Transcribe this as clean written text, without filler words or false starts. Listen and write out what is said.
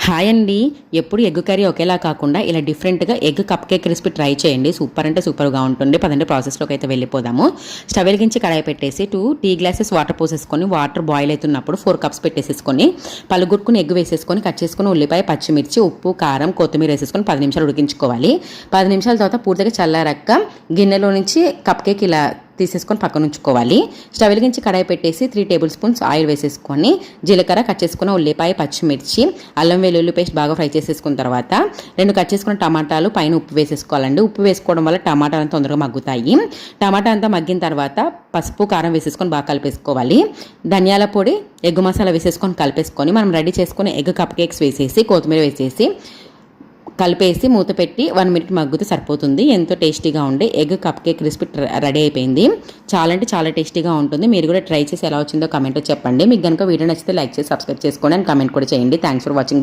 Hi అండి. ఎప్పుడు egg curry ఒకేలా కాకుండా ఇలా డిఫరెంట్గా egg cup cake recipe try చేయండి. సూపర్ అంటే సూపర్గా ఉంటుంది. పదండి ప్రాసెస్లోకి అయితే వెళ్ళిపోదాము. స్టవ్ వెలిగించి కడాయి పెట్టేసి 2 టీ గ్లాసెస్ వాటర్ పోసేసుకొని వాటర్ బాయిల్ అవుతున్నప్పుడు 4 కప్స్ పెట్టేసేసుకొని పలుగుట్టుకుని ఎగ్ వేసేసుకొని కట్ చేసుకుని ఉల్లిపాయ, పచ్చిమిర్చి, ఉప్పు, కారం, కొత్తిమీర వేసేసుకొని 10 నిమిషాలు ఉడికించుకోవాలి. 10 నిమిషాల తర్వాత పూర్తిగా చల్లారక్క గిన్నెలో నుంచి కప్ కేక్ ఇలా తీసేసుకొని పక్కన ఉంచుకోవాలి. స్టవ్ వెలిగించి కడాయి పెట్టేసి 3 టేబుల్ స్పూన్స్ ఆయిల్ వేసేసుకొని జీలకర్ర, కట్ చేసుకున్న ఉల్లిపాయ, పచ్చిమిర్చి, అల్లం వెల్లుల్లి పేస్ట్ బాగా ఫ్రై చేసేసుకున్న తర్వాత 2 కట్ చేసుకున్న టమాటాలు పైన ఉప్పు వేసేసుకోవాలండి. ఉప్పు వేసుకోవడం వల్ల టమాటాలు తొందరగా మగ్గుతాయి. టమాటా అంతా మగ్గిన తర్వాత పసుపు, కారం వేసేసుకొని బాగా కలిపేసుకోవాలి. ధనియాల పొడి, ఎగ్ మసాలా వేసేసుకొని కలిపేసుకొని మనం రెడీ చేసుకుని ఎగ్ కప్ కేక్స్ వేసేసి కొత్తిమీర వేసేసి కలిపేసి మూత పెట్టి 1 మినిట్ మగ్గితే సరిపోతుంది. ఎంతో టేస్టీగా ఉండే egg cup cake recipe ready అయిపోయింది. చాలా అంటే చాలా టేస్టీగా ఉంటుంది. మీరు కూడా ట్రై చేసి ఎలా వచ్చిందో కమెంట్లో చెప్పండి. మీకు కనుక వీడియో నచ్చితే లైక్ చేసి సబ్స్క్రైబ్ చేసుకోండి అండ్ కమెంట్ కూడా చేయండి. Thanks for watching.